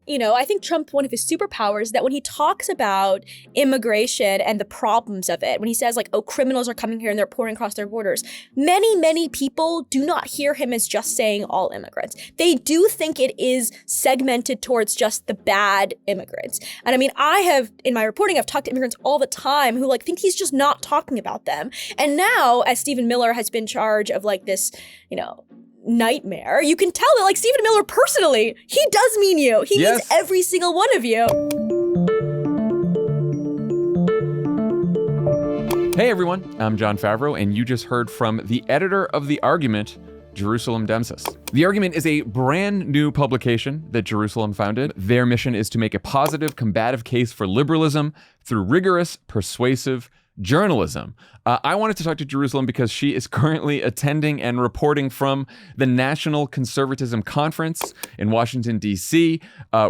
I think Trump, one of his superpowers, that when he talks about immigration and the problems of it, when he says like, oh, criminals are coming here and they're pouring across their borders, many people do not hear him as just saying all immigrants. They do think it is segmented towards just the bad immigrants. And I mean, I have, in my reporting, I've talked to immigrants all the time who like think he's just not talking about them. And now, as Stephen Miller has been in charge of like this, nightmare, you can tell that like Stephen Miller personally, he does mean you. He means every single one of you. Hey everyone, I'm Jon Favreau, and you just heard from the editor of The Argument, Jerusalem Demsas. The Argument is a brand new publication that Jerusalem founded. Their mission is to make a positive, combative case for liberalism through rigorous, persuasive journalism. I wanted to talk to Jerusalem because she is currently attending and reporting from the National Conservatism Conference in Washington, D.C.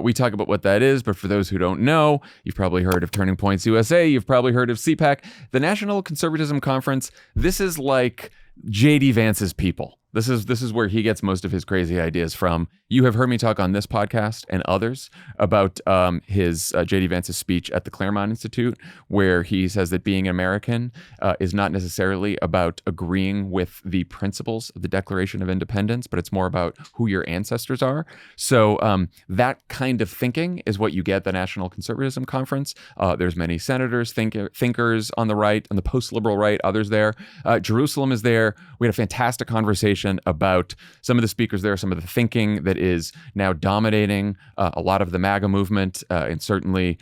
We talk about what that is, but for those who don't know, you've probably heard of Turning Points USA, you've probably heard of CPAC. The National Conservatism Conference, this is like J.D. Vance's people. This is where he gets most of his crazy ideas from. You have heard me talk on this podcast and others about his J.D. Vance's speech at the Claremont Institute, where he says that being American is not necessarily about agreeing with the principles of the Declaration of Independence, but it's more about who your ancestors are. So that kind of thinking is what you get at the National Conservatism Conference. There's many senators, thinkers on the right, on the post-liberal right, others there. Jerusalem is there. We had a fantastic conversation about some of the speakers there, some of the thinking that is now dominating a lot of the MAGA movement, and certainly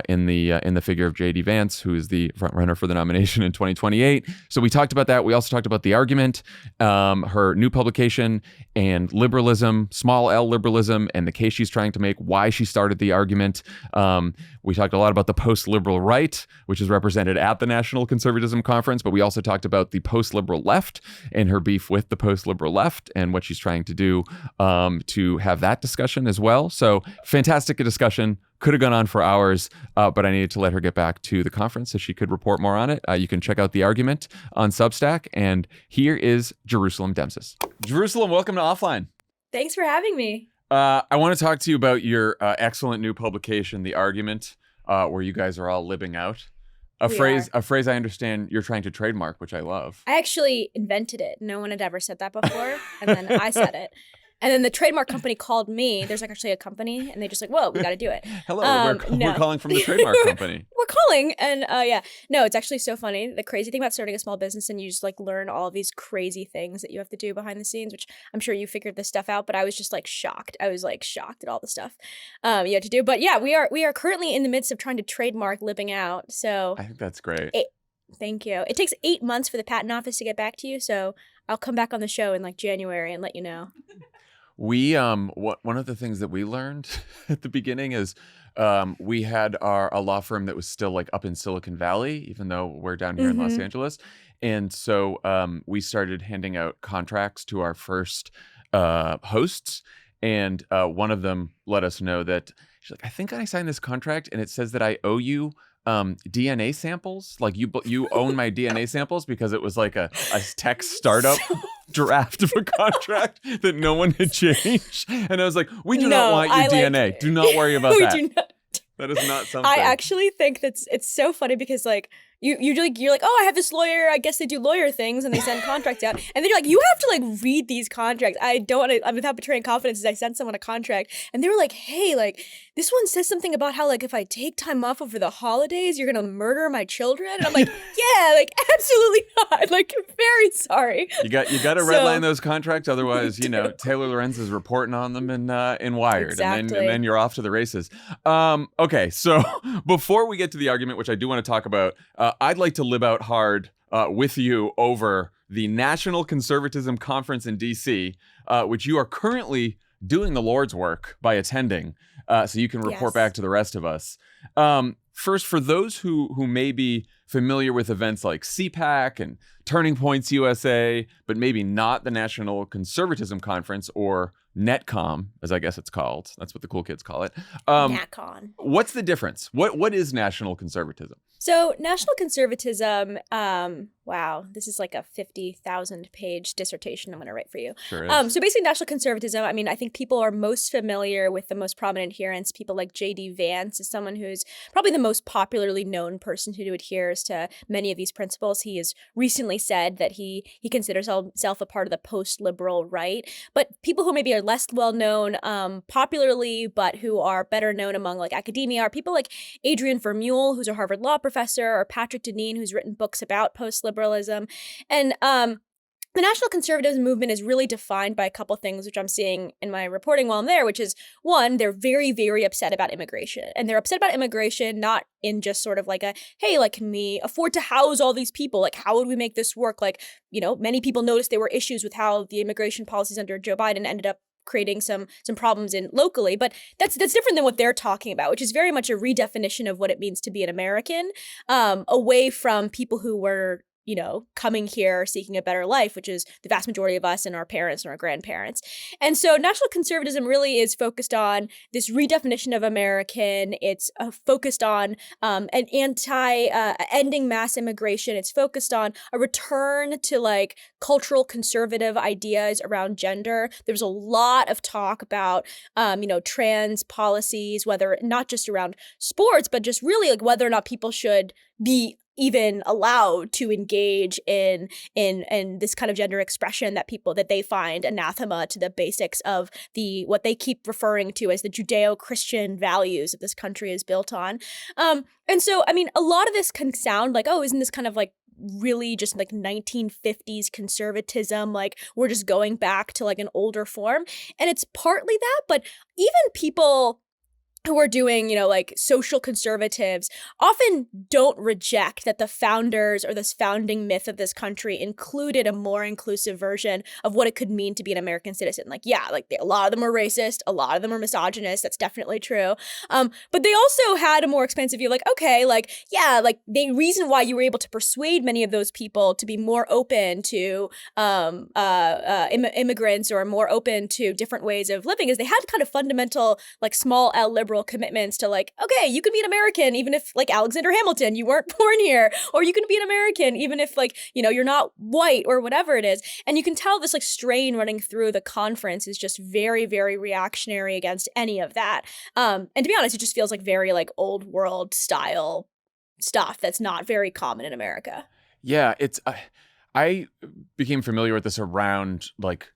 in the figure of J.D. Vance, who is the front runner for the nomination in 2028. So we talked about that. We also talked about The Argument, her new publication, and liberalism, small L liberalism, and the case she's trying to make, why she started The Argument. We talked a lot about the post-liberal right, which is represented at the National Conservatism Conference, but we also talked about the post-liberal left and her beef with the post-liberal left and what she's trying to do to have that discussion as well. So fantastic discussion. Could have gone on for hours, but I needed to let her get back to the conference so she could report more on it. You can check out The Argument on Substack. And here is Jerusalem Demsas. Jerusalem, welcome to Offline. Thanks for having me. I want to talk to you about your excellent new publication, The Argument, where you guys are all living out. A phrase I understand you're trying to trademark, which I love. I actually invented it. No one had ever said that before. And then I said it. And then the trademark company called me. There's like actually a company, and they just like, whoa, we got to do it. Hello, we're calling from the trademark company. We're calling, and no, it's actually so funny. The crazy thing about starting a small business, and you just like learn all these crazy things that you have to do behind the scenes, which I'm sure you figured this stuff out, but I was just like shocked. I was like shocked at all the stuff you had to do. But yeah, we are currently in the midst of trying to trademark Living Out. So I think that's great. Thank you. It takes 8 months for the patent office to get back to you, so I'll come back on the show in like January and let you know. We one of the things that we learned at the beginning is we had a law firm that was still like up in Silicon Valley, even though we're down here in Los Angeles. And so we started handing out contracts to our first hosts. And one of them let us know that she's like, I think I signed this contract and it says that I owe you DNA samples. Like you own my DNA samples, because it was like a tech startup draft of a contract that no one had changed. And I was like, we do not want your DNA. Do not worry about that. Do not. That is not something. I actually think it's so funny because like you're like, oh, I have this lawyer. I guess they do lawyer things and they send contracts out. And then you're like, you have to like read these contracts. I'm without betraying confidence. I sent someone a contract and they were like, hey, like this one says something about how like if I take time off over the holidays, you're gonna murder my children. And I'm like, yeah, like absolutely not. Like very sorry. You got to redline those contracts, otherwise Taylor Lorenz is reporting on them in Wired, exactly. and then you're off to the races. Okay, so before we get to The Argument, which I do want to talk about, I'd like to live out hard with you over the National Conservatism Conference in D.C., which you are currently doing the Lord's work by attending, so you can report back to the rest of us. First, for those who may be familiar with events like CPAC and Turning Points USA, but maybe not the National Conservatism Conference, or NetCom, as I guess it's called. That's what the cool kids call it. NatCon. What's the difference? What is national conservatism? So national conservatism, wow, this is like a 50,000 page dissertation I'm going to write for you. Sure is. So basically national conservatism, I mean, I think people are most familiar with the most prominent adherents. People like J.D. Vance is someone who's probably the most popularly known person who adheres to many of these principles. He has recently said that he considers himself a part of the post-liberal right. But people who maybe are less well known popularly, but who are better known among like academia, are people like Adrian Vermeule, who's a Harvard law professor, or Patrick Deneen, who's written books about post-liberalism. And the national conservatism movement is really defined by a couple things, which I'm seeing in my reporting while I'm there, which is, one, they're very, very upset about immigration. And they're upset about immigration not in just sort of like a, hey, like, can we afford to house all these people? Like, how would we make this work? Like, you know, many people noticed there were issues with how the immigration policies under Joe Biden ended up creating some problems in locally, but that's different than what they're talking about, which is very much a redefinition of what it means to be an American, away from people who were, you know, coming here seeking a better life, which is the vast majority of us and our parents and our grandparents. And so national conservatism really is focused on this redefinition of American. It's focused on an ending mass immigration. It's focused on a return to like cultural conservative ideas around gender. There's a lot of talk about, you know, trans policies, whether not just around sports, but just really like whether or not people should be even allowed to engage in this kind of gender expression that they find anathema to the basics of what they keep referring to as the Judeo-Christian values that this country is built on. And so, I mean, a lot of this can sound like, oh, isn't this kind of like really just like 1950s conservatism, like we're just going back to like an older form? And it's partly that, but even people who are doing, you know, like social conservatives often don't reject that the founders or this founding myth of this country included a more inclusive version of what it could mean to be an American citizen. Like, yeah, like a lot of them are racist, a lot of them are misogynist. That's definitely true. But they also had a more expansive view, like, okay, like, yeah, like the reason why you were able to persuade many of those people to be more open to immigrants or more open to different ways of living is they had kind of fundamental, like small L liberal commitments to like, okay, you can be an American even if like Alexander Hamilton, you weren't born here, or you can be an American even if like, you know, you're not white or whatever it is. And you can tell this like strain running through the conference is just very, very reactionary against any of that. And to be honest, it just feels like very like old world style stuff that's not very common in America. Yeah, it's I became familiar with this around like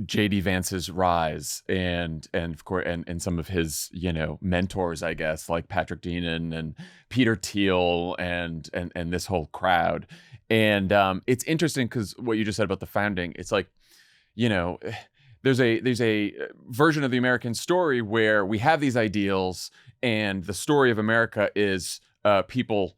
J.D. Vance's rise and of course and some of his, you know, mentors, I guess, like Patrick Deneen and Peter Thiel and this whole crowd. And it's interesting because what you just said about the founding, it's like, you know, there's a version of the American story where we have these ideals and the story of America is people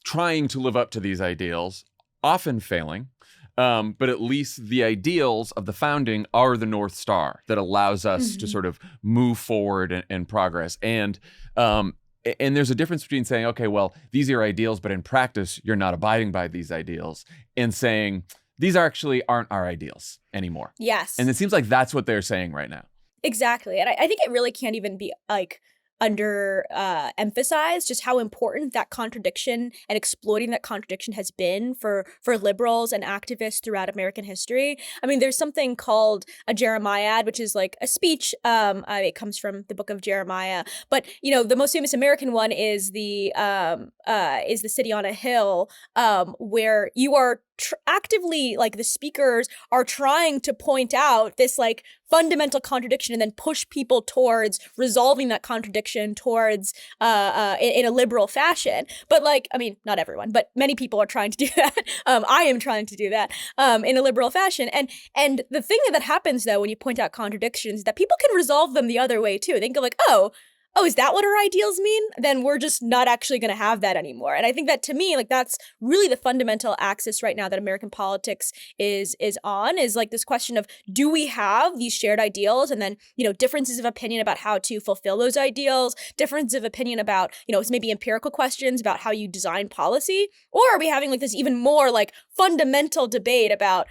trying to live up to these ideals, often failing. But at least the ideals of the founding are the North Star that allows us to sort of move forward and progress. And there's a difference between saying, okay, well, these are your ideals, but in practice, you're not abiding by these ideals, and saying, these actually aren't our ideals anymore. Yes. And it seems like that's what they're saying right now. Exactly. And I think it really can't even be like emphasized just how important that contradiction and exploiting that contradiction has been for liberals and activists throughout American history. I mean, there's something called a Jeremiad, which is like a speech. It comes from the book of Jeremiah. But, you know, the most famous American one is the City on a Hill, where you are actively, like, the speakers are trying to point out this like fundamental contradiction and then push people towards resolving that contradiction towards in a liberal fashion. But like, I mean, not everyone, but many people are trying to do that. I am trying to do that in a liberal fashion. And the thing that happens though when you point out contradictions is that people can resolve them the other way too. They can go like, oh, oh, is that what our ideals mean? Then we're just not actually going to have that anymore. And I think that, to me, like, that's really the fundamental axis right now that American politics is on, is like this question of, do we have these shared ideals, and then, you know, differences of opinion about how to fulfill those ideals, differences of opinion about, you know, it's maybe empirical questions about how you design policy, or are we having like this even more like fundamental debate about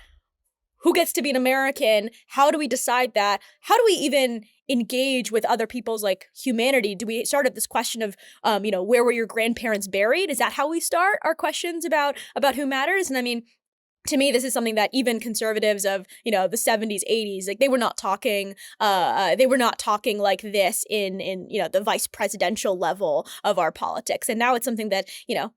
who gets to be an American? How do we decide that? How do we even engage with other people's like humanity? Do we start at this question of, you know, where were your grandparents buried? Is that how we start our questions about who matters? And I mean, to me, this is something that even conservatives of, you know, the 70s, 80s, like they were not talking like this in, you know, the vice presidential level of our politics. And now it's something that, you know,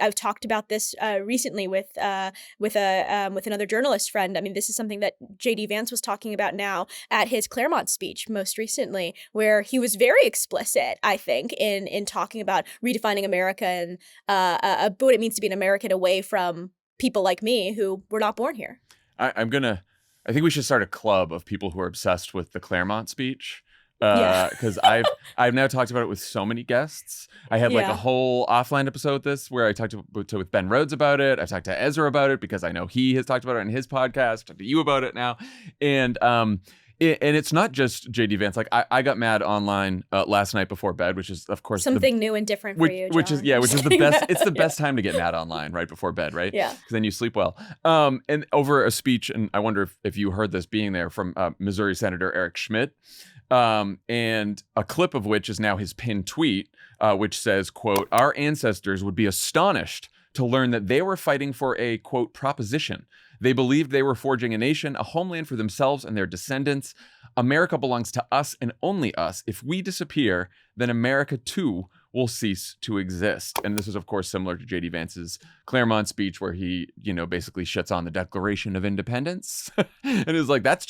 I've talked about this recently with another journalist friend. I mean, this is something that J.D. Vance was talking about now at his Claremont speech most recently, where he was very explicit, I think, in talking about redefining America and what it means to be an American away from people like me who were not born here. I think we should start a club of people who are obsessed with the Claremont speech. Because I've now talked about it with so many guests. I had like a whole offline episode with where I talked with Ben Rhodes about it. I've talked to Ezra about it because I know he has talked about it on his podcast. I've talked to you about it now. And it's not just JD Vance. Like I got mad online last night before bed, which is of course something new and different for you, Jon. which is the best. It's the best time to get mad online, right before bed, right? Yeah. Because then you sleep well. And over a speech, and I wonder if you heard this being there, from Missouri Senator Eric Schmidt. And a clip of which is now his pinned tweet, which says, quote, "Our ancestors would be astonished to learn that they were fighting for a, quote, proposition. They believed they were forging a nation, a homeland for themselves and their descendants. America belongs to us and only us. If we disappear, then America too will cease to exist." And this is, of course, similar to J.D. Vance's Claremont speech, where he, you know, basically shits on the Declaration of Independence and is like, that's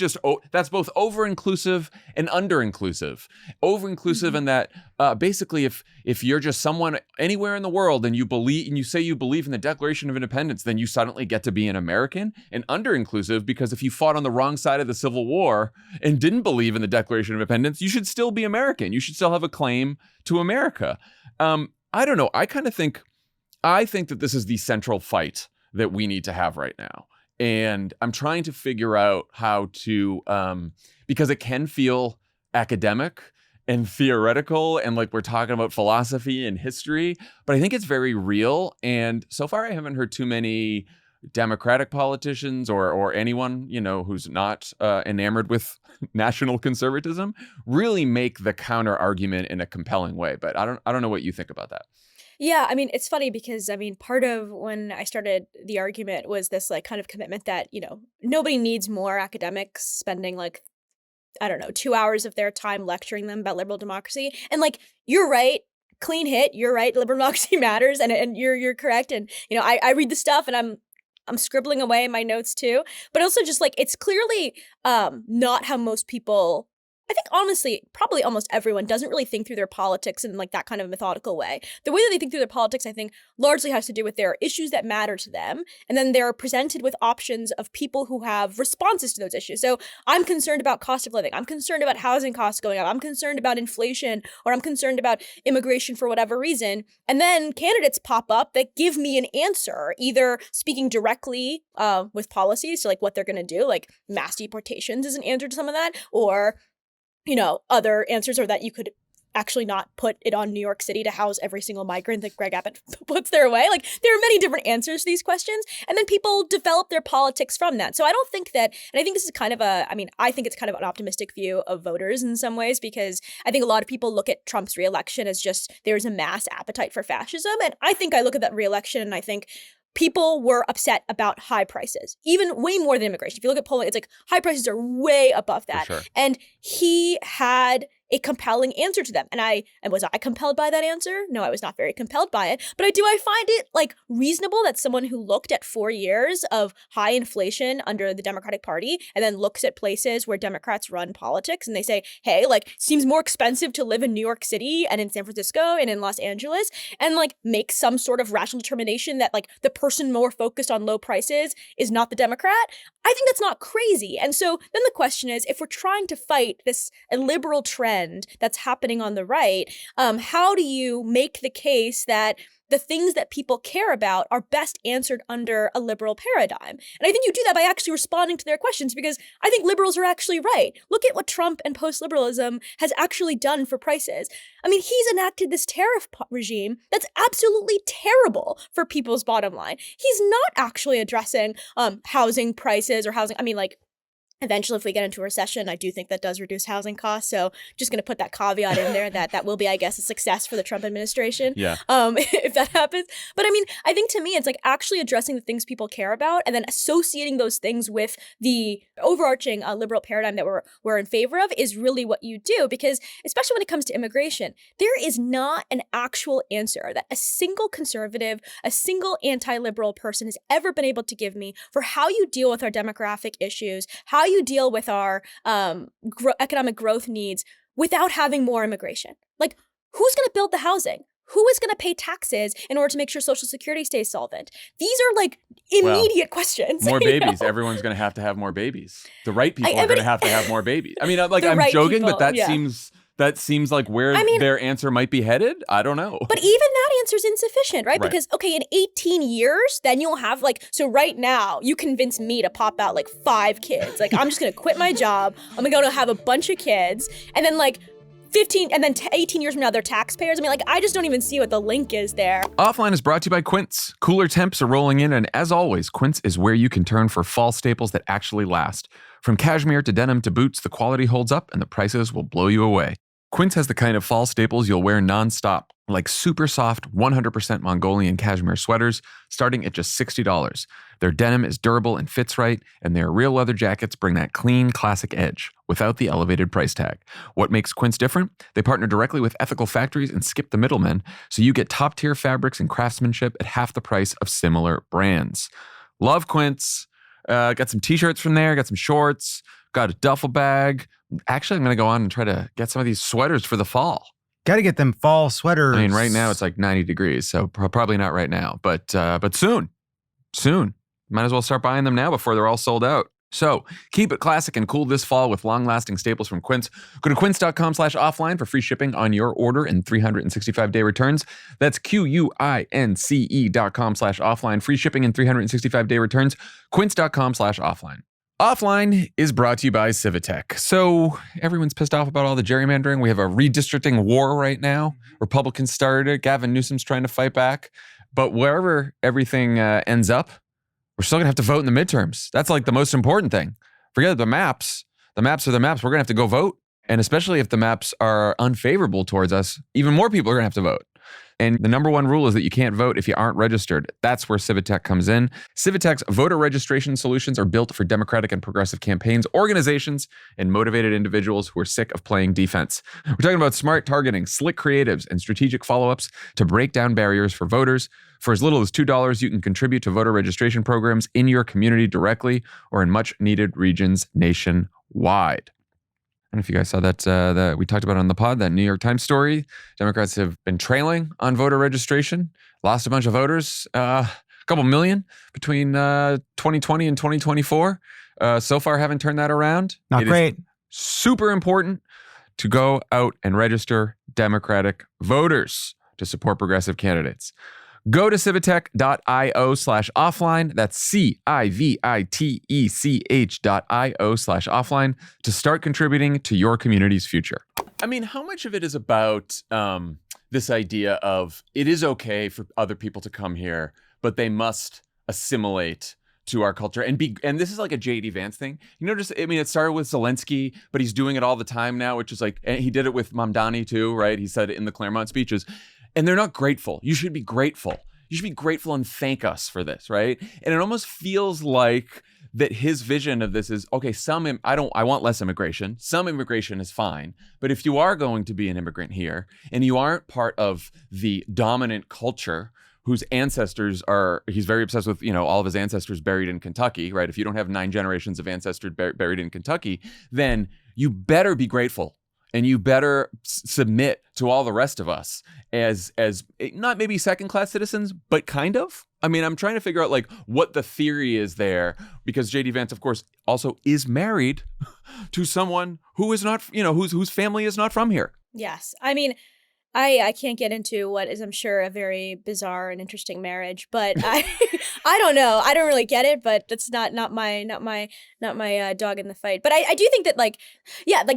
both over-inclusive and under-inclusive. Over-inclusive in that basically if you're just someone anywhere in the world and you say you believe in the Declaration of Independence, then you suddenly get to be an American. And under-inclusive because if you fought on the wrong side of the Civil War and didn't believe in the Declaration of Independence, you should still be American. You should still have a claim to America. I don't know. I think that this is the central fight that we need to have right now. And I'm trying to figure out how to, because it can feel academic and theoretical and like we're talking about philosophy and history, but I think it's very real. And so far I haven't heard too many Democratic politicians or anyone, you know, who's not enamored with national conservatism really make the counter argument in a compelling way. But I don't know what you think about that. Yeah, I mean, it's funny because, I mean, part of when I started the argument was this like kind of commitment that, you know, nobody needs more academics spending like, I don't know, 2 hours of their time lecturing them about liberal democracy. And like, you're right. Clean hit. You're right. Liberal democracy matters. And you're correct. And, you know, I read the stuff and I'm scribbling away in my notes too, but also just like, it's clearly not how most people, I think honestly, probably almost everyone doesn't really think through their politics in like that kind of methodical way. The way that they think through their politics, I think, largely has to do with their issues that matter to them. And then they're presented with options of people who have responses to those issues. So I'm concerned about cost of living. I'm concerned about housing costs going up. I'm concerned about inflation, or I'm concerned about immigration for whatever reason. And then candidates pop up that give me an answer, either speaking directly with policies, so like what they're going to do, like mass deportations is an answer to some of that, or you know, other answers are that you could actually not put it on New York City to house every single migrant that Greg Abbott puts their way. Like, there are many different answers to these questions, and then people develop their politics from that. So I don't think that, and I think this is kind of I think it's kind of an optimistic view of voters in some ways, because I think a lot of people look at Trump's reelection as just, there's a mass appetite for fascism. And I think I look at that reelection and I think people were upset about high prices, even way more than immigration. If you look at polling, it's like high prices are way above that. For sure. And he had a compelling answer to them. And was I compelled by that answer? No, I was not very compelled by it. But I find it like reasonable that someone who looked at 4 years of high inflation under the Democratic Party and then looks at places where Democrats run politics and they say, hey, like, seems more expensive to live in New York City and in San Francisco and in Los Angeles, and like make some sort of rational determination that like the person more focused on low prices is not the Democrat. I think that's not crazy. And so then the question is, if we're trying to fight this illiberal trend trend that's happening on the right, how do you make the case that the things that people care about are best answered under a liberal paradigm? And I think you do that by actually responding to their questions, because I think liberals are actually right. Look at what Trump and post-liberalism has actually done for prices. I mean, he's enacted this tariff regime that's absolutely terrible for people's bottom line. He's not actually addressing housing prices or housing. I mean, like, eventually, if we get into a recession, I do think that does reduce housing costs. So just going to put that caveat in there that will be, I guess, a success for the Trump administration. Yeah. If that happens. But I mean, I think to me, it's like actually addressing the things people care about and then associating those things with the overarching liberal paradigm that we're in favor of is really what you do. Because especially when it comes to immigration, there is not an actual answer that a single conservative, a single anti-liberal person has ever been able to give me for how you deal with our demographic issues, how you deal with our economic growth needs without having more immigration. Like, who's going to build the housing? Who is going to pay taxes in order to make sure Social Security stays solvent? These are like immediate questions. More babies. Know? Everyone's going to have more babies. The right people are going to have more babies. I mean, like, I'm joking, people, but that seems like where their answer might be headed. I don't know. But even that answer is insufficient, right? Because, okay, in 18 years, then you'll have so right now, you convince me to pop out 5 kids. Like, I'm just going to quit my job. I'm going to have a bunch of kids. And then 18 years from now, they're taxpayers. I mean, I just don't even see what the link is there. Offline is brought to you by Quince. Cooler temps are rolling in, and as always, Quince is where you can turn for fall staples that actually last. From cashmere to denim to boots, the quality holds up and the prices will blow you away. Quince has the kind of fall staples you'll wear nonstop, like super soft, 100% Mongolian cashmere sweaters, starting at just $60. Their denim is durable and fits right, and their real leather jackets bring that clean, classic edge without the elevated price tag. What makes Quince different? They partner directly with ethical factories and skip the middlemen, so you get top-tier fabrics and craftsmanship at half the price of similar brands. Love Quince. Got some t-shirts from there, got some shorts, got a duffel bag. Actually, I'm going to go on and try to get some of these sweaters for the fall. Got to get them fall sweaters. I mean, right now it's 90 degrees, so probably not right now, but soon. Might as well start buying them now before they're all sold out. So keep it classic and cool this fall with long-lasting staples from Quince. Go to quince.com/offline for free shipping on your order and 365-day returns. That's QUINCE.com/offline. Free shipping and 365-day returns. Quince.com/offline. Offline is brought to you by Civitech. So everyone's pissed off about all the gerrymandering. We have a redistricting war right now. Republicans started it. Gavin Newsom's trying to fight back. But wherever everything ends up, we're still going to have to vote in the midterms. That's the most important thing. Forget the maps. The maps are the maps. We're going to have to go vote. And especially if the maps are unfavorable towards us, even more people are going to have to vote. And the number one rule is that you can't vote if you aren't registered. That's where Civitech comes in. Civitech's voter registration solutions are built for democratic and progressive campaigns, organizations, and motivated individuals who are sick of playing defense. We're talking about smart targeting, slick creatives, and strategic follow-ups to break down barriers for voters. For as little as $2, you can contribute to voter registration programs in your community directly or in much-needed regions nationwide. I don't know if you guys saw that we talked about on the pod, that New York Times story. Democrats have been trailing on voter registration, lost a bunch of voters, a couple million between 2020 and 2024. So far, haven't turned that around. Not great. Super important to go out and register Democratic voters to support progressive candidates. Go to civitech.io/offline. That's CIVITECH.io/offline to start contributing to your community's future. I mean, how much of it is about this idea of it is okay for other people to come here, but they must assimilate to our culture and this is like a J.D. Vance thing. You notice, I mean, it started with Zelensky, but he's doing it all the time now, which is and he did it with Mamdani too, right? He said it in the Claremont speeches. And they're not grateful. You should be grateful. You should be grateful and thank us for this, right? And it almost feels like that his vision of this is, okay, I want less immigration. Some immigration is fine. But if you are going to be an immigrant here and you aren't part of the dominant culture whose ancestors he's very obsessed with, all of his ancestors buried in Kentucky, right? If you don't have 9 generations of ancestors buried in Kentucky, then you better be grateful and you better submit to all the rest of us as not maybe second-class citizens, but kind of. I mean, I'm trying to figure out like what the theory is there, because J.D. Vance, of course, also is married to someone who is not, whose family is not from here. Yes. I mean, I can't get into what is, I'm sure, a very bizarre and interesting marriage, but I don't know. I don't really get it, but that's not my dog in the fight. But I do think that like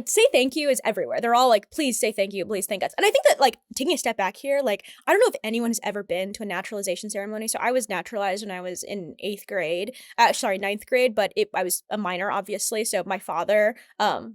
say thank you is everywhere. They're all like, please say thank you, please thank us. And I think that like taking a step back here, like I don't know if anyone has ever been to a naturalization ceremony. So I was naturalized when I was in ninth grade, but I was a minor, obviously. So my father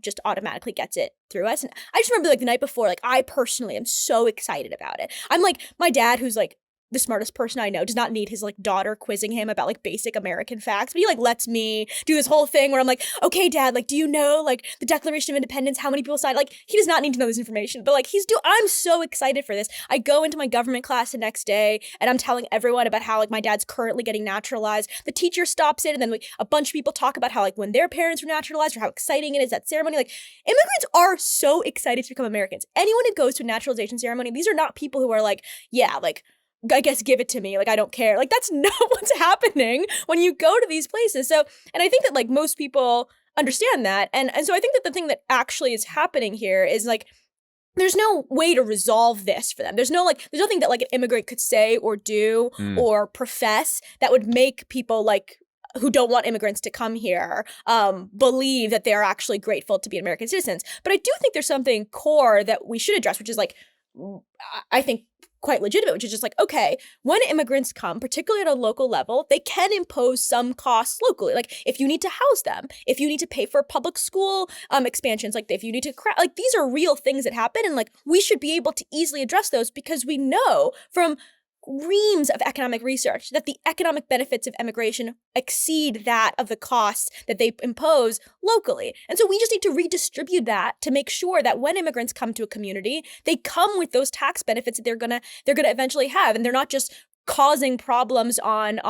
just automatically gets it through us. And I just remember like the night before, like I personally am so excited about it. I'm like, my dad, who's like the smartest person I know, does not need his like daughter quizzing him about like basic American facts, but he like lets me do this whole thing where I'm like, okay, Dad, like, do you know like the Declaration of Independence, how many people signed? Like, he does not need to know this information, but like I'm so excited for this. I go into my government class the next day and I'm telling everyone about how like my dad's currently getting naturalized. The teacher stops it, and then like a bunch of people talk about how like when their parents were naturalized or how exciting it is, that ceremony. Like, immigrants are so excited to become Americans. Anyone who goes to a naturalization ceremony, these are not people who are like, yeah, like, I guess give it to me, like I don't care. Like, that's not what's happening when you go to these places. So, and I think that like most people understand that. And so I think that the thing that actually is happening here is like, there's no way to resolve this for them. There's nothing that like an immigrant could say or do or profess that would make people like who don't want immigrants to come here believe that they're actually grateful to be American citizens. But I do think there's something core that we should address, which is like, I think quite legitimate, which is just like, okay, when immigrants come, particularly at a local level, they can impose some costs locally. Like if you need to house them, if you need to pay for public school expansions, like if you need to, like these are real things that happen. And like, we should be able to easily address those because we know from reams of economic research that the economic benefits of immigration exceed that of the costs that they impose locally. And so we just need to redistribute that to make sure that when immigrants come to a community, they come with those tax benefits that they're gonna eventually have, and they're not just causing problems on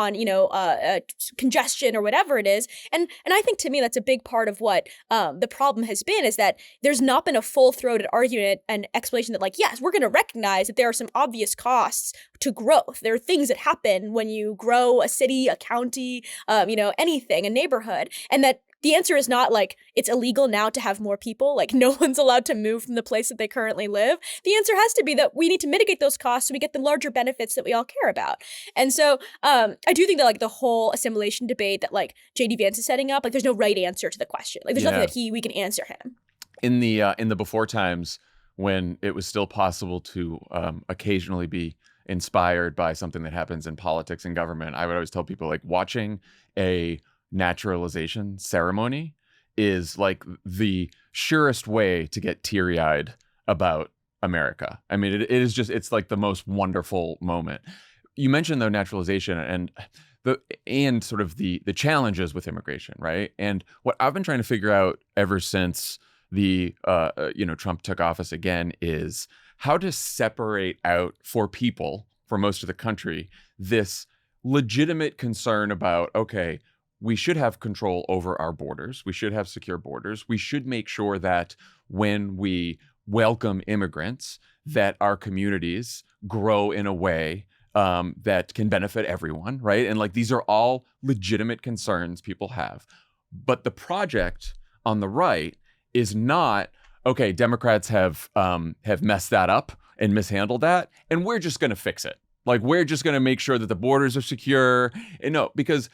congestion or whatever it is. And I think to me that's a big part of what the problem has been, is that there's not been a full-throated argument and explanation that like, yes, we're going to recognize that there are some obvious costs to growth. There are things that happen when you grow a city, a county, anything, a neighborhood, and that the answer is not like it's illegal now to have more people, like no one's allowed to move from the place that they currently live. The answer has to be that we need to mitigate those costs so we get the larger benefits that we all care about. And so I do think that like the whole assimilation debate that like J.D. Vance is setting up, like there's no right answer to the question. Like there's nothing that we can answer him. In the before times when it was still possible to occasionally be inspired by something that happens in politics and government, I would always tell people like watching a naturalization ceremony is like the surest way to get teary-eyed about America. I mean, it is just, it's like the most wonderful moment. You mentioned though naturalization and sort of the challenges with immigration, right? And what I've been trying to figure out ever since the Trump took office again is how to separate out for people, for most of the country, this legitimate concern about, okay, we should have control over our borders. We should have secure borders. We should make sure that when we welcome immigrants, that our communities grow in a way that can benefit everyone, right? And like these are all legitimate concerns people have. But the project on the right is not, okay, Democrats have messed that up and mishandled that, and we're just going to fix it. Like we're just going to make sure that the borders are secure. And no, because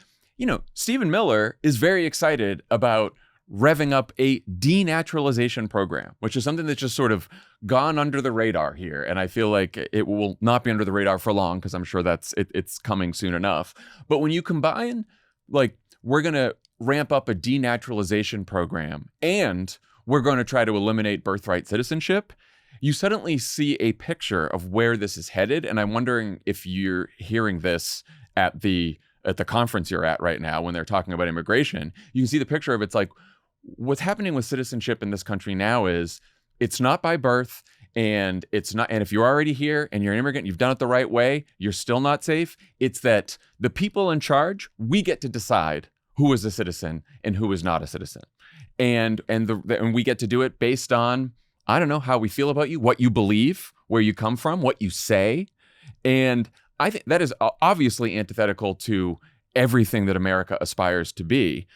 Stephen Miller is very excited about revving up a denaturalization program, which is something that's just sort of gone under the radar here. And I feel like it will not be under the radar for long because I'm sure it's coming soon enough. But when you combine, like, we're going to ramp up a denaturalization program and we're going to try to eliminate birthright citizenship, you suddenly see a picture of where this is headed. And I'm wondering if you're hearing this at the conference you're at right now when they're talking about immigration. You can see the picture of it's like what's happening with citizenship in this country now is it's not by birth, and it's not, and if you're already here and you're an immigrant, you've done it the right way, you're still not safe. It's that the people in charge, we get to decide who is a citizen and who is not a citizen. And we get to do it based on I don't know, how we feel about you, what you believe, where you come from, what you say. And I think that is obviously antithetical to everything that America aspires to be,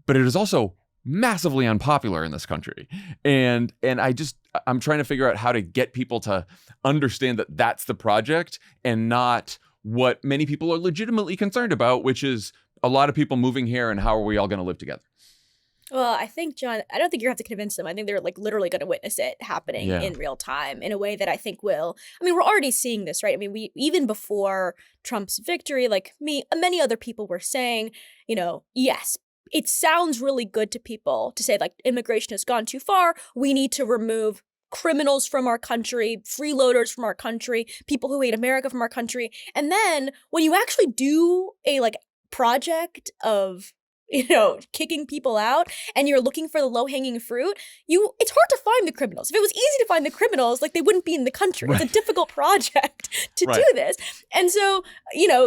but it is also massively unpopular in this country. And I'm trying to figure out how to get people to understand that that's the project and not what many people are legitimately concerned about, which is a lot of people moving here and how are we all going to live together? Well, I think, John, I don't think you have to convince them. I think they're like literally going to witness it happening in real time in a way that I think will, I mean, we're already seeing this, right? I mean, we, even before Trump's victory, like many other people were saying, yes, it sounds really good to people to say like immigration has gone too far. We need to remove criminals from our country, freeloaders from our country, people who hate America from our country. And then when you actually do a like project of kicking people out and you're looking for the low-hanging fruit, it's hard to find the criminals. If it was easy to find the criminals, like they wouldn't be in the country. Right. It's a difficult project to do this. And so,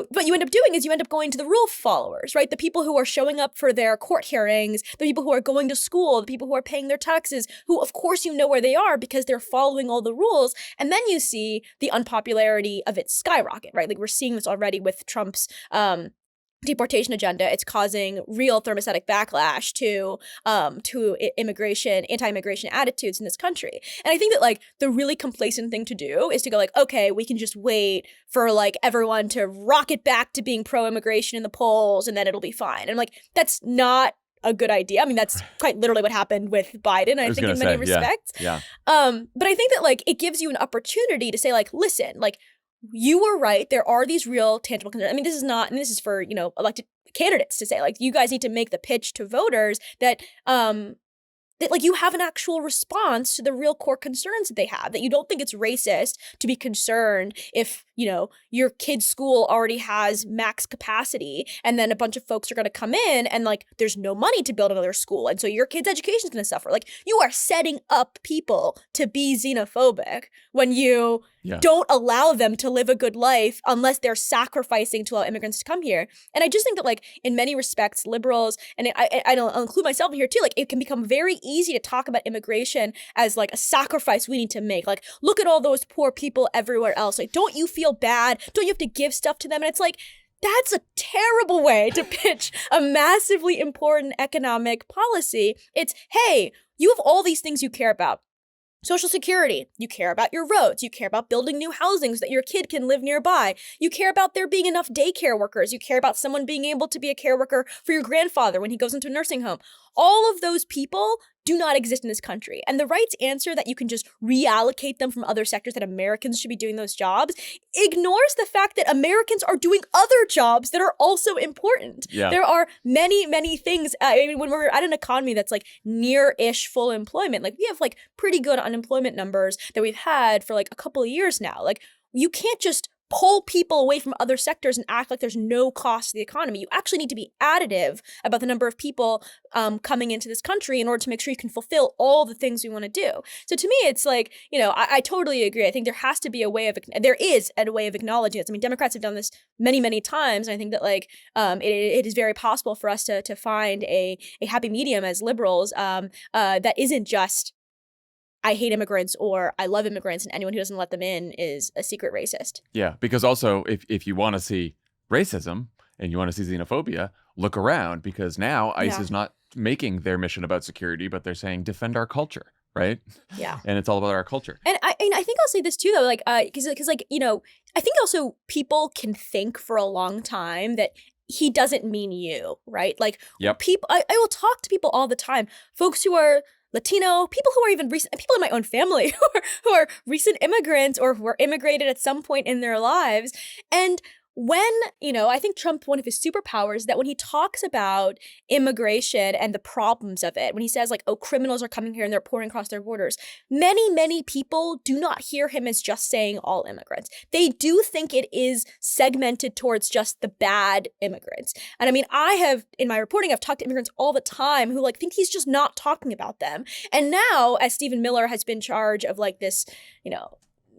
what you end up doing is you end up going to the rule followers, right? The people who are showing up for their court hearings, the people who are going to school, the people who are paying their taxes, who of course where they are because they're following all the rules. And then you see the unpopularity of it skyrocket, right? Like we're seeing this already with Trump's deportation agenda. It's causing real thermostatic backlash to anti-immigration attitudes in this country. And I think that like the really complacent thing to do is to go like, okay, we can just wait for like everyone to rocket back to being pro-immigration in the polls and then it'll be fine. And I'm like, that's not a good idea. I mean, that's quite literally what happened with Biden, I think, in many respects. Yeah. But I think that like it gives you an opportunity to say like, listen, like, you were right. There are these real tangible concerns. I mean, this is for, elected candidates to say, like, you guys need to make the pitch to voters that like you have an actual response to the real core concerns that they have, that you don't think it's racist to be concerned if, your kid's school already has max capacity and then a bunch of folks are going to come in and like there's no money to build another school. And so your kid's education is going to suffer. Like you are setting up people to be xenophobic when you don't allow them to live a good life unless they're sacrificing to allow immigrants to come here. And I just think that like in many respects, liberals, and I'll include myself in here too, like it can become very easy to talk about immigration as like a sacrifice we need to make. Like, look at all those poor people everywhere else. Like, don't you feel bad? Don't you have to give stuff to them? And it's like, that's a terrible way to pitch a massively important economic policy. It's, hey, you have all these things you care about. Social security, you care about your roads, you care about building new housing so that your kid can live nearby, you care about there being enough daycare workers, you care about someone being able to be a care worker for your grandfather when he goes into a nursing home. All of those people do not exist in this country. And the right's answer that you can just reallocate them from other sectors, that Americans should be doing those jobs, ignores the fact that Americans are doing other jobs that are also important. Yeah. There are many, many things. I mean, when we're at an economy that's like near-ish full employment, like we have like pretty good unemployment numbers that we've had for like a couple of years now. Like you can't just pull people away from other sectors and act like there's no cost to the economy. You actually need to be additive about the number of people coming into this country in order to make sure you can fulfill all the things we want to do. So to me, it's like, I totally agree. I think there is a way of acknowledging this. I mean, Democrats have done this many, many times. And I think that like it is very possible for us to find a happy medium as liberals that isn't just I hate immigrants or I love immigrants and anyone who doesn't let them in is a secret racist. Yeah, because also if you want to see racism and you want to see xenophobia, look around because now ICE is not making their mission about security, but they're saying defend our culture, right? Yeah. And it's all about our culture. And I think I'll say this too though, like because like, I think also people can think for a long time that he doesn't mean you, right? Like people, I will talk to people all the time, folks who are Latino, people who are even recent, people in my own family who are recent immigrants or who are immigrated at some point in their lives. And when, I think Trump, one of his superpowers is that when he talks about immigration and the problems of it, when he says like, oh, criminals are coming here and they're pouring across their borders, many, many people do not hear him as just saying all immigrants. They do think it is segmented towards just the bad immigrants. And I mean, in my reporting, I've talked to immigrants all the time who like think he's just not talking about them. And now, as Stephen Miller has been in charge of like this,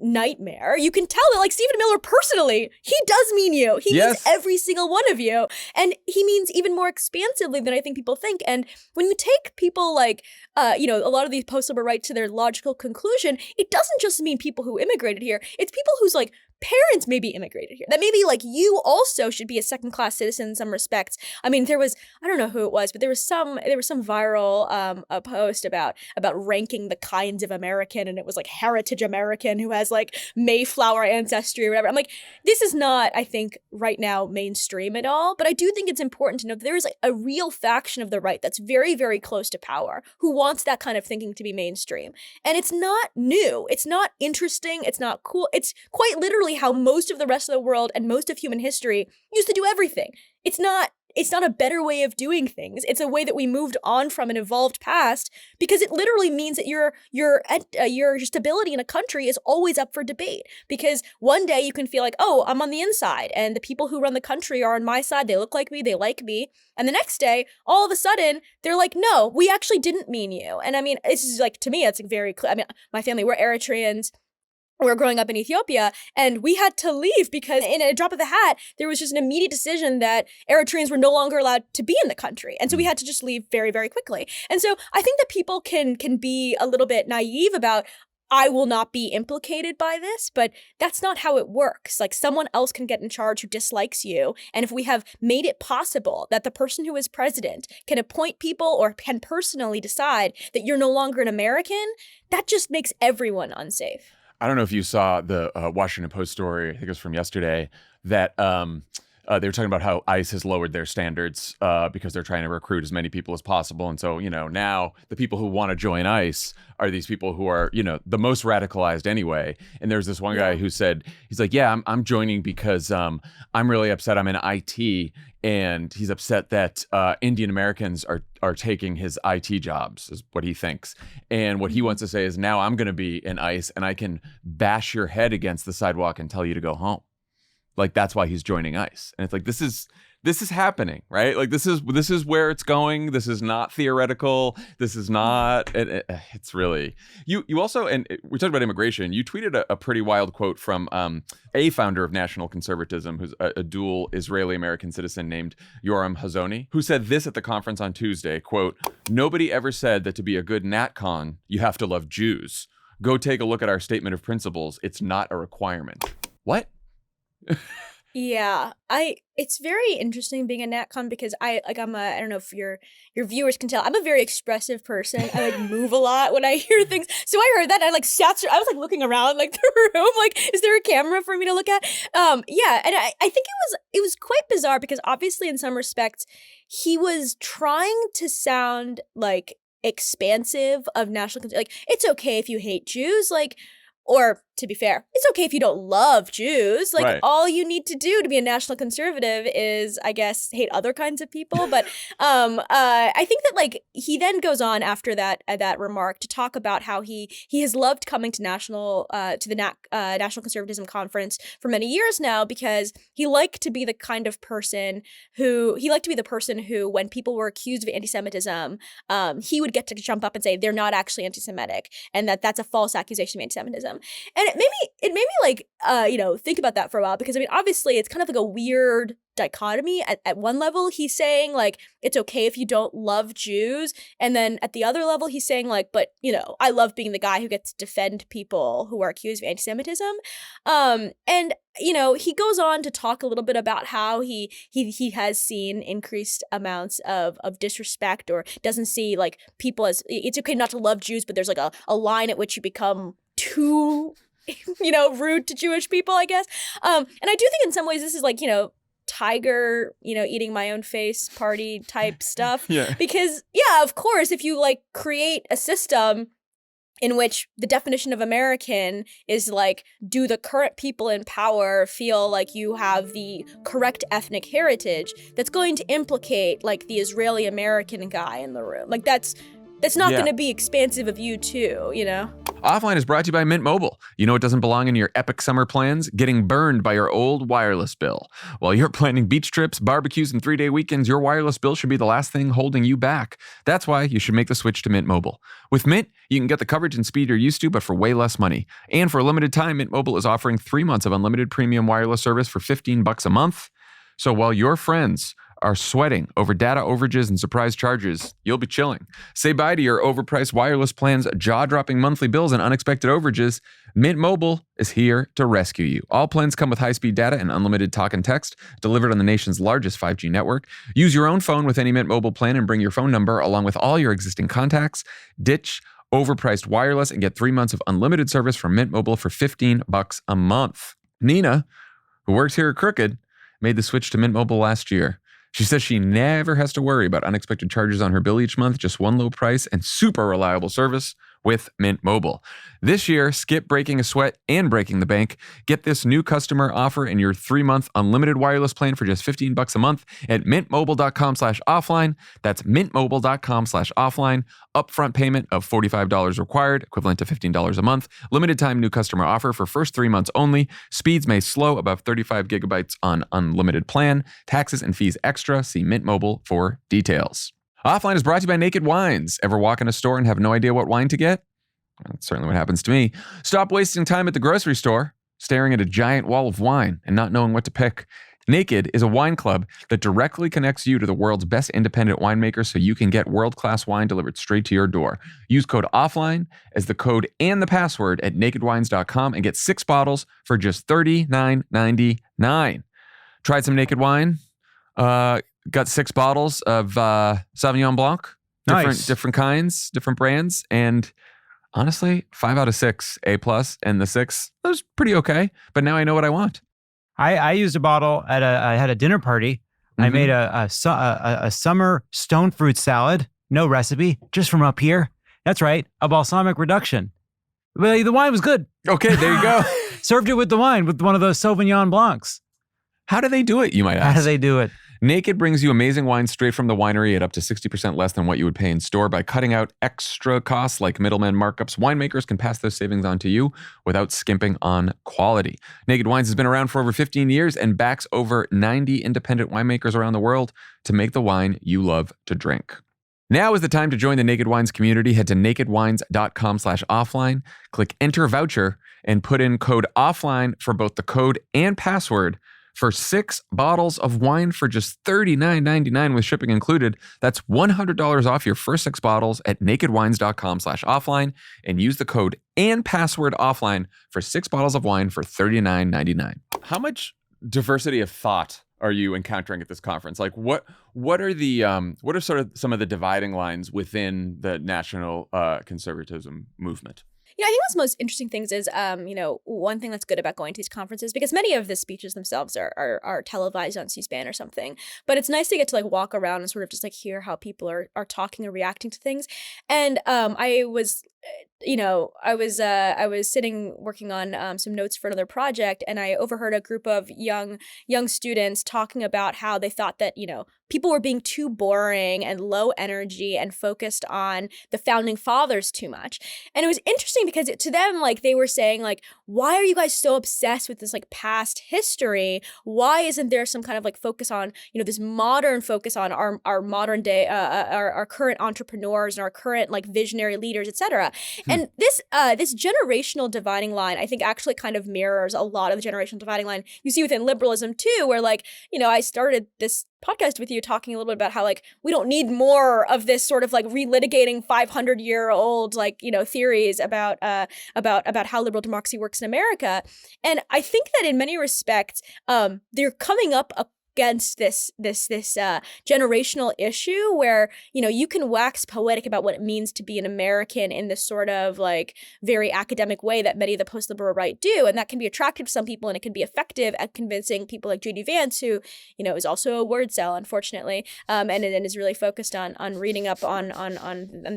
nightmare. You can tell that, like, Stephen Miller personally, he does mean you. He means every single one of you. And he means even more expansively than I think people think. And when you take people like, a lot of these post-Labor right to their logical conclusion, it doesn't just mean people who immigrated here. It's people whose, like, parents maybe immigrated here. That maybe, like, you also should be a second-class citizen in some respects. I mean, I don't know who it was, but there was some viral a post about ranking the kinds of American, and it was like heritage American who has like Mayflower ancestry or whatever. I'm like, this is not, I think, right now mainstream at all, but I do think it's important to know that there is like a real faction of the right that's very, very close to power who wants that kind of thinking to be mainstream. And it's not new. It's not interesting. It's not cool. It's quite literally how most of the rest of the world and most of human history used to do everything. It's not a better way of doing things. It's a way that we moved on from an evolved past because it literally means that your stability in a country is always up for debate. Because one day you can feel like, oh, I'm on the inside and the people who run the country are on my side. They look like me. They like me. And the next day, all of a sudden, they're like, no, we actually didn't mean you. And I mean, it's just like, to me, it's very clear. I mean, my family, we're Eritreans. We were growing up in Ethiopia, and we had to leave because in a drop of the hat, there was just an immediate decision that Eritreans were no longer allowed to be in the country. And so we had to just leave very, very quickly. And so I think that people can be a little bit naive about, I will not be implicated by this, but that's not how it works. Like, someone else can get in charge who dislikes you. And if we have made it possible that the person who is president can appoint people or can personally decide that you're no longer an American, that just makes everyone unsafe. I don't know if you saw the Washington Post story, I think it was from yesterday, that they were talking about how ICE has lowered their standards because they're trying to recruit as many people as possible. And so, now the people who want to join ICE are these people who are, the most radicalized anyway. And there's this one guy who said, he's like, yeah, I'm joining because I'm really upset. I'm in IT. And he's upset that Indian Americans are taking his IT jobs, is what he thinks. And what he wants to say is, now I'm going to be in ICE and I can bash your head against the sidewalk and tell you to go home. Like, that's why he's joining ICE. And it's like, this is happening, right? Like, this is where it's going. This is not theoretical. This is not, it's really, you also, and we talked about immigration. You tweeted a pretty wild quote from a founder of National Conservatism, who's a dual Israeli-American citizen named Yoram Hazony, who said this at the conference on Tuesday, quote, "Nobody ever said that to be a good NatCon, you have to love Jews. Go take a look at our statement of principles. It's not a requirement." What? Yeah, it's very interesting being a NatCon because I don't know if your viewers can tell, I'm a very expressive person. I like move a lot when I hear things. So I heard that and I I was like looking around like the room, like, is there a camera for me to look at? Yeah, and I think it was quite bizarre because obviously in some respects he was trying to sound like expansive of national, like, it's okay if you hate Jews, like, or to be fair, it's okay if you don't love Jews. Like, right. All you need to do to be a national conservative is, I guess, hate other kinds of people. But I think that, like, he then goes on after that remark to talk about how he has loved coming to National Conservatism Conference for many years now because he liked to be the kind of person who, when people were accused of anti-Semitism, he would get to jump up and say they're not actually anti-Semitic and that's a false accusation of anti-Semitism. And it made me like, think about that for a while because, I mean, obviously it's kind of like a weird dichotomy. At one level, he's saying, like, it's okay if you don't love Jews. And then at the other level, he's saying, like, but, I love being the guy who gets to defend people who are accused of anti-Semitism. And, he goes on to talk a little bit about how he has seen increased amounts of disrespect or doesn't see, like, people as, it's okay not to love Jews, but there's, like, a line at which you become too, rude to Jewish people, I guess. And I do think in some ways this is like, tiger, eating my own face party type stuff. Yeah. Because, yeah, of course, if you like create a system in which the definition of American is like, do the current people in power feel like you have the correct ethnic heritage, that's going to implicate like the Israeli American guy in the room. Like that's that's not Yeah. going to be expansive of you too, you know? Offline is brought to you by Mint Mobile. You know what doesn't belong in your epic summer plans? Getting burned by your old wireless bill. While you're planning beach trips, barbecues, and 3-day weekends, your wireless bill should be the last thing holding you back. That's why you should make the switch to Mint Mobile. With Mint, you can get the coverage and speed you're used to, but for way less money. And for a limited time, Mint Mobile is offering 3 months of unlimited premium wireless service for $15 a month. So while your friends are sweating over data overages and surprise charges, you'll be chilling. Say bye to your overpriced wireless plans, jaw-dropping monthly bills, and unexpected overages. Mint Mobile is here to rescue you. All plans come with high-speed data and unlimited talk and text delivered on the nation's largest 5G network. Use your own phone with any Mint Mobile plan and bring your phone number along with all your existing contacts. Ditch overpriced wireless and get 3 months of unlimited service from Mint Mobile for $15 a month. Nina, who works here at Crooked, made the switch to Mint Mobile last year. She says she never has to worry about unexpected charges on her bill each month, just one low price and super reliable service with Mint Mobile. This year, skip breaking a sweat and breaking the bank. Get this new customer offer and your 3-month unlimited wireless plan for just $15 a month at mintmobile.com/offline. That's mintmobile.com/offline. Upfront payment of $45 required, equivalent to $15 a month. Limited time new customer offer for first 3 months only. Speeds may slow above 35 gigabytes on unlimited plan. Taxes and fees extra. See Mint Mobile for details. Offline is brought to you by Naked Wines. Ever walk in a store and have no idea what wine to get? Well, that's certainly what happens to me. Stop wasting time at the grocery store, staring at a giant wall of wine and not knowing what to pick. Naked is a wine club that directly connects you to the world's best independent winemakers so you can get world-class wine delivered straight to your door. Use code OFFLINE as the code and the password at nakedwines.com and get 6 bottles for just $39.99. Tried some Naked Wine. Got 6 bottles of Sauvignon Blanc, different kinds, different brands, and honestly, 5 out of 6 A+, and the 6 was pretty okay. But now I know what I want. I used a bottle at I had a dinner party. Mm-hmm. I made a summer stone fruit salad, no recipe, just from up here. That's right, a balsamic reduction. Well, the wine was good. Okay, there you go. Served it with the wine with one of those Sauvignon Blancs. How do they do it, you might ask? How do they do it? Naked brings you amazing wine straight from the winery at up to 60% less than what you would pay in store. By cutting out extra costs like middleman markups, winemakers can pass those savings on to you without skimping on quality. Naked Wines has been around for over 15 years and backs over 90 independent winemakers around the world to make the wine you love to drink. Now is the time to join the Naked Wines community. Head to nakedwines.com/offline, click enter voucher, and put in code OFFLINE for both the code and password for 6 bottles of wine for just $39.99 with shipping included. That's $100 off your first 6 bottles at nakedwines.com/offline and use the code and password OFFLINE for 6 bottles of wine for $39.99. How much diversity of thought are you encountering at this conference? Like what are sort of some of the dividing lines within the national conservatism movement? You know, I think what's most interesting things is, one thing that's good about going to these conferences, because many of the speeches themselves are televised on C-SPAN or something, but it's nice to get to like walk around and sort of just like hear how people are talking and reacting to things. And I was sitting working on some notes for another project, and I overheard a group of young students talking about how they thought that, people were being too boring and low energy and focused on the founding fathers too much. And it was interesting because to them, like, they were saying, like, why are you guys so obsessed with this like past history? Why isn't there some kind of like focus on, this modern focus on our modern day, our current entrepreneurs and our current like visionary leaders, etc. And this generational dividing line, I think, actually kind of mirrors a lot of the generational dividing line you see within liberalism too, where like, I started this podcast with you talking a little bit about how like we don't need more of this sort of like relitigating 500-year-old like theories about how liberal democracy works in America. And I think that in many respects they're coming up against this generational issue where you can wax poetic about what it means to be an American in this sort of like very academic way that many of the post-liberal right do, and that can be attractive to some people, and it can be effective at convincing people like J.D. Vance, who is also a word cell, unfortunately, and is really focused on reading up on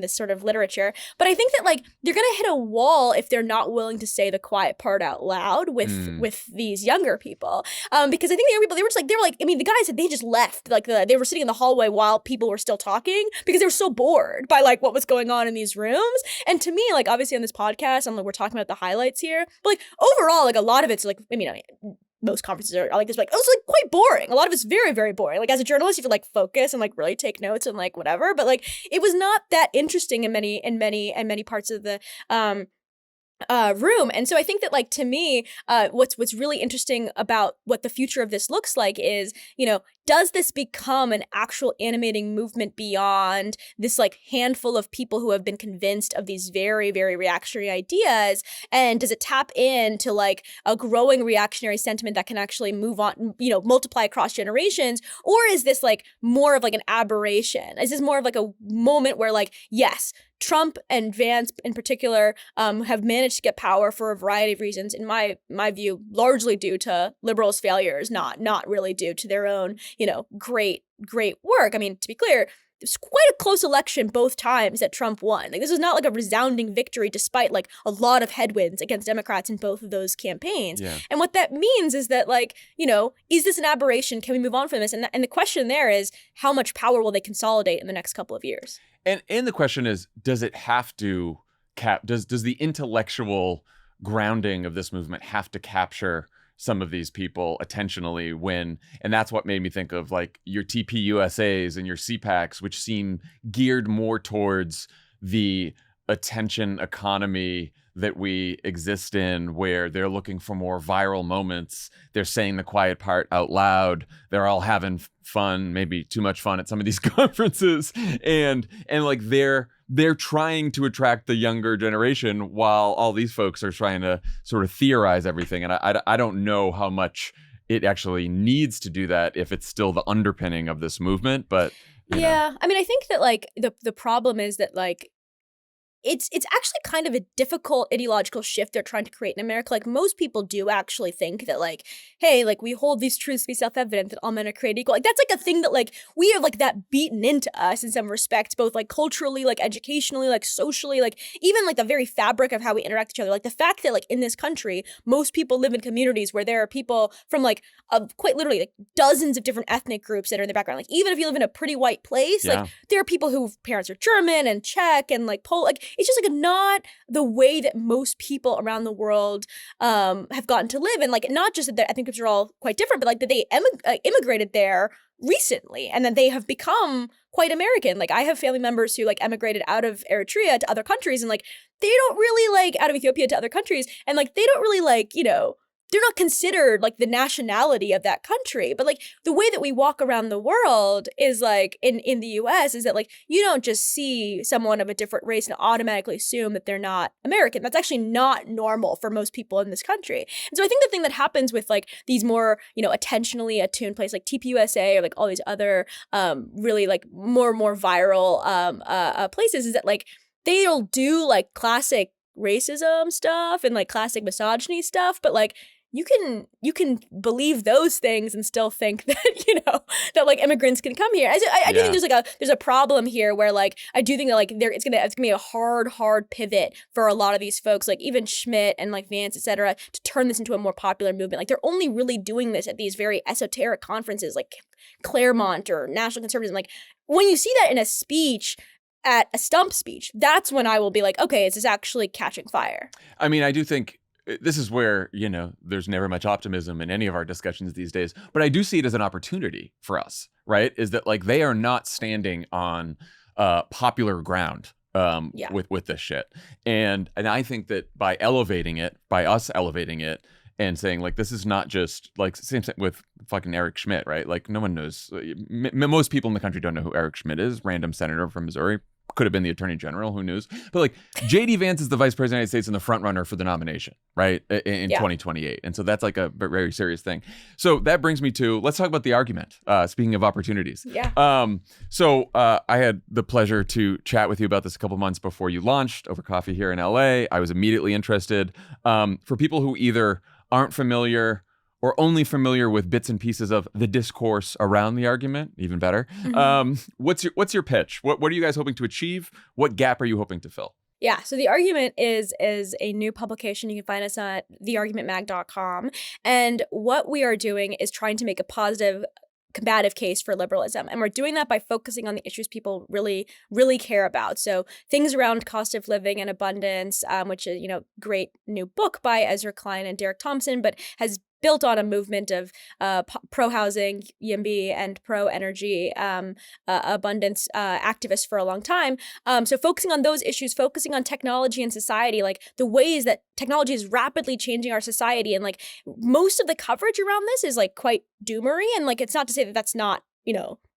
this sort of literature. But I think that like they're gonna hit a wall if they're not willing to say the quiet part out loud with these younger people, because I think they were just like, I mean, mean, the guys said they just left. Like they were sitting in the hallway while people were still talking because they were so bored by like what was going on in these rooms. And to me, like obviously on this podcast, we're talking about the highlights here, but like overall, like a lot of it's like, I mean, most conferences are like this, like, oh, it's like quite boring. A lot of it's very, very boring. Like as a journalist, you have to like focus and like really take notes and like whatever. But like it was not that interesting in many parts of the room. And so I think that like to me, what's really interesting about what the future of this looks like is, does this become an actual animating movement beyond this like handful of people who have been convinced of these very, very reactionary ideas? And does it tap into like a growing reactionary sentiment that can actually move on, multiply across generations? Or is this like more of like an aberration? Is this more of like a moment where like, yes, Trump and Vance in particular have managed to get power for a variety of reasons, in my view, largely due to liberals' failures, not really due to their own, great work. I mean, to be clear, it was quite a close election both times that Trump won. Like this was not like a resounding victory despite like a lot of headwinds against Democrats in both of those campaigns. Yeah. And what that means is that like, is this an aberration? Can we move on from this? And the question there is, how much power will they consolidate in the next couple of years? And the question is, does it have to does the intellectual grounding of this movement have to capture some of these people attentionally and that's what made me think of like your TPUSAs and your CPACs, which seem geared more towards the attention economy that we exist in, where they're looking for more viral moments. They're saying the quiet part out loud. They're all having fun, maybe too much fun at some of these conferences. And like they're trying to attract the younger generation while all these folks are trying to sort of theorize everything. And I don't know how much it actually needs to do that if it's still the underpinning of this movement. But yeah, I mean, I think that like the problem is that like it's actually kind of a difficult ideological shift they're trying to create in America. Like most people do actually think that like, hey, like we hold these truths to be self-evident that all men are created equal. Like that's like a thing that like we have like that beaten into us in some respects, both like culturally, like educationally, like socially, like even like the very fabric of how we interact with each other. Like the fact that like in this country, most people live in communities where there are people from like quite literally like dozens of different ethnic groups that are in the background. Like even if you live in a pretty white place, like there are people whose parents are German and Czech and like Polish. Like it's just like not the way that most people around the world have gotten to live. And like not just that their ethnic groups are all quite different, but like that they immigrated there recently and that they have become quite American. Like I have family members who like emigrated out of Eritrea to other countries and like they don't really like out of Ethiopia to other countries and like they don't really like, they're not considered like the nationality of that country. But like the way that we walk around the world is like in the US is that like you don't just see someone of a different race and automatically assume that they're not American. That's actually not normal for most people in this country. And so I think the thing that happens with like these more, attentionally attuned places like TPUSA or like all these other really like more viral places is that like they'll do like classic racism stuff and like classic misogyny stuff, but like you can believe those things and still think that that like immigrants can come here. I do think there's a problem here where like I do think that like it's gonna be a hard pivot for a lot of these folks, like even Schmidt and like Vance, etc., to turn this into a more popular movement. Like they're only really doing this at these very esoteric conferences like Claremont or National Conservatism. Like when you see that in a speech, at a stump speech, that's when I will be like, okay, is this actually catching fire? I mean, I do think this is where, there's never much optimism in any of our discussions these days, but I do see it as an opportunity for us, right? Is that like they are not standing on popular ground with this shit. And I think that by us elevating it and saying like, this is not just like same thing with fucking Eric Schmidt, right? Like no one knows, most people in the country don't know who Eric Schmidt is, random senator from Missouri. Could have been the attorney general, who knows? But like J.D. Vance is the vice president of the United States and the front runner for the nomination, right? In 2028. And so that's like a very serious thing. So that brings me to, let's talk about the argument. Speaking of opportunities. Yeah. So I had the pleasure to chat with you about this a couple months before you launched over coffee here in LA. I was immediately interested. For people who either aren't familiar or only familiar with bits and pieces of the discourse around the argument, even better. Mm-hmm. What's your pitch? What are you guys hoping to achieve? What gap are you hoping to fill? Yeah, so The Argument is a new publication. You can find us at theargumentmag.com. And what we are doing is trying to make a positive combative case for liberalism. And we're doing that by focusing on the issues people really, really care about. So things around cost of living and abundance, which is, great new book by Ezra Klein and Derek Thompson, but has built on a movement of pro-housing, YIMBY, and pro-energy abundance activists for a long time. So focusing on those issues, focusing on technology and society, like the ways that technology is rapidly changing our society. And like most of the coverage around this is like quite doomery. And like, it's not to say that that's not,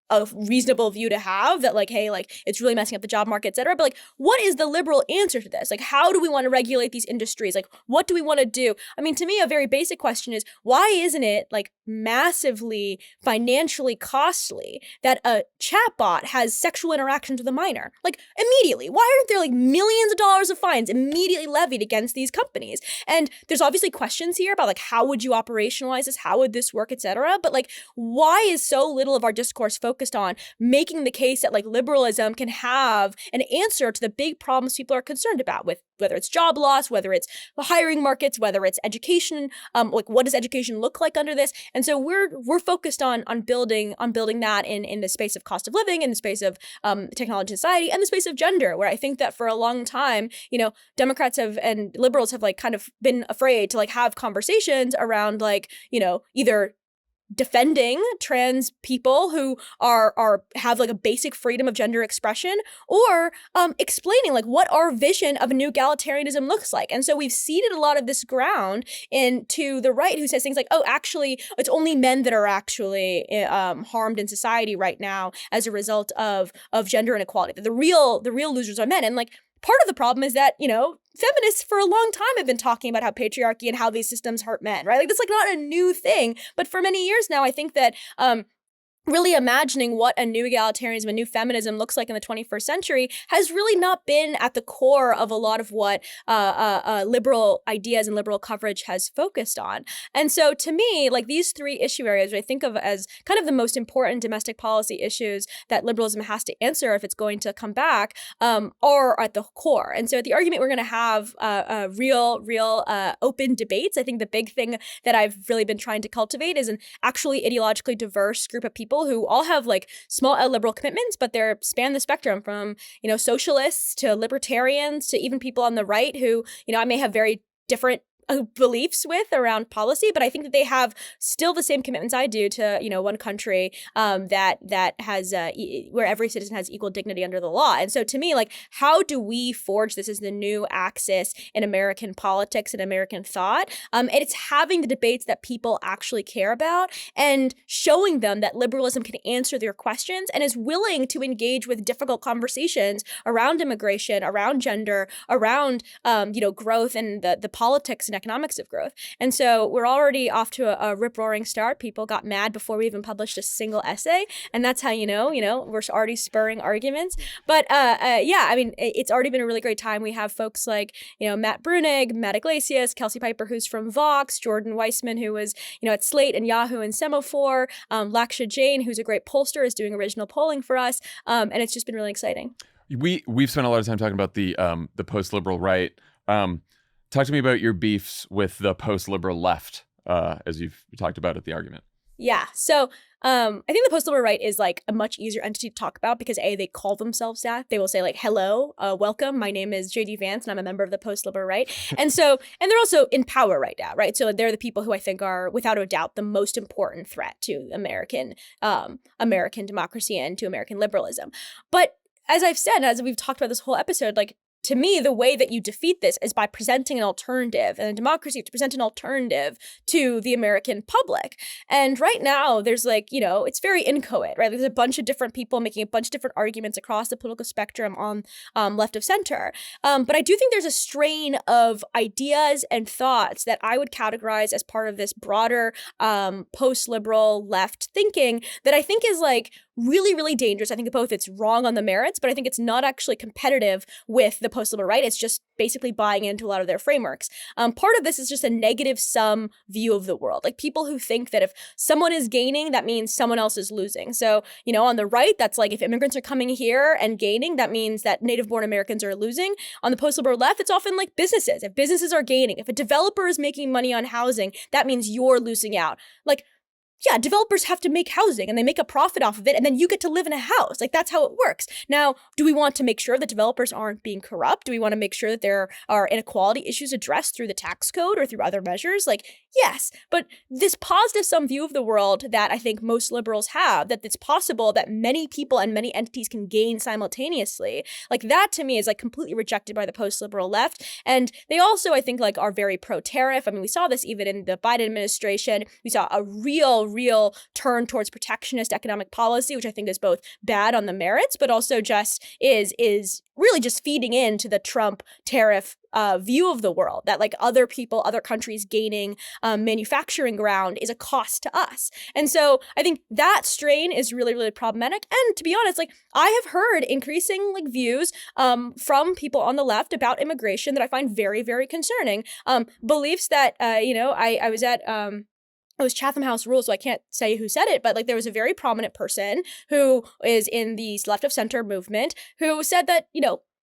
a reasonable view to have, that like, hey, like it's really messing up the job market, et cetera. But like, what is the liberal answer to this? Like, how do we want to regulate these industries? Like, what do we want to do? I mean, to me, a very basic question is, why isn't it like massively financially costly that a chatbot has sexual interactions with a minor? Like immediately, why aren't there like millions of dollars of fines immediately levied against these companies? And there's obviously questions here about like, how would you operationalize this? How would this work, et cetera? But like, why is so little of our discourse focused on making the case that like liberalism can have an answer to the big problems people are concerned about, with whether it's job loss, whether it's hiring markets, whether it's education, like what does education look like under this? And so we're focused on building that in the space of cost of living, in the space of technology and society, and the space of gender, where I think that for a long time, Democrats and liberals have like kind of been afraid to like have conversations around like, either defending trans people who have like a basic freedom of gender expression, or explaining like what our vision of a new egalitarianism looks like. And so we've ceded a lot of this ground into the right, who says things like, oh, actually, it's only men that are actually harmed in society right now as a result of gender inequality. That the real losers are men. And like, part of the problem is that, feminists for a long time have been talking about how patriarchy and how these systems hurt men, right? Like, that's like not a new thing. But for many years now, I think that really imagining what a new egalitarianism, a new feminism looks like in the 21st century has really not been at the core of a lot of what liberal ideas and liberal coverage has focused on. And so to me, like these three issue areas, which I think of as kind of the most important domestic policy issues that liberalism has to answer if it's going to come back, are at the core. And so at the argument, we're going to have real open debates. I think the big thing that I've really been trying to cultivate is an actually ideologically diverse group of people who all have like small L liberal commitments, but they're span the spectrum from, socialists to libertarians to even people on the right who, I may have very different beliefs with around policy, but I think that they have still the same commitments I do to, one country that has where every citizen has equal dignity under the law. And so to me, like, how do we forge this as the new axis in American politics and American thought? And it's having the debates that people actually care about and showing them that liberalism can answer their questions and is willing to engage with difficult conversations around immigration, around gender, around growth and the politics and economics of growth. And so we're already off to a rip-roaring start. People got mad before we even published a single essay. And that's how we're already spurring arguments. But it's already been a really great time. We have folks like, Matt Brunig, Matt Iglesias, Kelsey Piper, who's from Vox, Jordan Weissman, who was, at Slate and Yahoo and Semaphore, Laksha Jain, who's a great pollster, is doing original polling for us. And it's just been really exciting. We've spent a lot of time talking about the post-liberal right. Talk to me about your beefs with the post-liberal left, as you've talked about at the argument. Yeah. So I think the post-liberal right is like a much easier entity to talk about because they call themselves that. They will say like, hello, welcome. My name is JD Vance and I'm a member of the post-liberal right. And they're also in power right now, right? So they're the people who I think are, without a doubt, the most important threat to American democracy and to American liberalism. But as I've said, as we've talked about this whole episode, like, to me, the way that you defeat this is by presenting an alternative, and a democracy to present an alternative to the American public. And right now, there's like, it's very inchoate, right? There's a bunch of different people making a bunch of different arguments across the political spectrum on left of center. But I do think there's a strain of ideas and thoughts that I would categorize as part of this broader post-liberal left thinking that I think is like really, really dangerous. I think both it's wrong on the merits, but I think it's not actually competitive with the post-liberal right. It's just basically buying into a lot of their frameworks. Part of this is just a negative sum view of the world. Like people who think that if someone is gaining, that means someone else is losing. So, on the right, that's like if immigrants are coming here and gaining, that means that native-born Americans are losing. On the post-liberal left, it's often like businesses. If businesses are gaining, if a developer is making money on housing, that means you're losing out. Like, yeah, developers have to make housing and they make a profit off of it, and then you get to live in a house. Like, that's how it works. Now, do we want to make sure that developers aren't being corrupt? Do we want to make sure that there are inequality issues addressed through the tax code or through other measures? Like, yes, but this positive sum view of the world that I think most liberals have, that it's possible that many people and many entities can gain simultaneously, like, that to me is like completely rejected by the post-liberal left. And they also, I think, like, are very pro-tariff. I mean, we saw this even in the Biden administration. We saw a real turn towards protectionist economic policy, which I think is both bad on the merits, but also just is really just feeding into the Trump tariff view of the world, that like other people, other countries gaining manufacturing ground is a cost to us. And so I think that strain is really problematic. And to be honest, like, I have heard increasing like views from people on the left about immigration that I find very concerning. Beliefs that, I was at it was Chatham House Rules, so I can't say who said it, but like there was a very prominent person who is in the left of center movement who said that,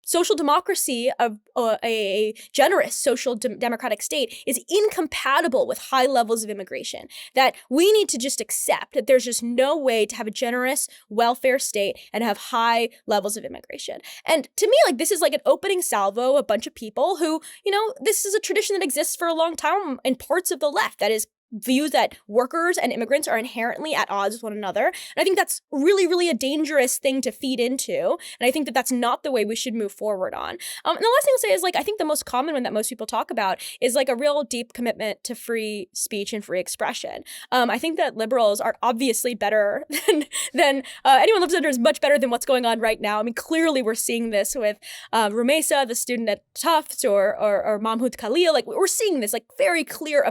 social democracy of a generous social democratic state is incompatible with high levels of immigration, that we need to just accept that there's just no way to have a generous welfare state and have high levels of immigration. And to me, like, this is like an opening salvo, a bunch of people who, this is a tradition that exists for a long time in parts of the left that is views that workers and immigrants are inherently at odds with one another. And I think that's really a dangerous thing to feed into. And I think that that's not the way we should move forward on. And the last thing I'll say is, like, I think the most common one that most people talk about is like a real deep commitment to free speech and free expression. I think that liberals are obviously better than anyone left of center is much better than what's going on right now. I mean, clearly we're seeing this with Rumeysa, the student at Tufts, or Mahmoud Khalil. Like, we're seeing this like very clear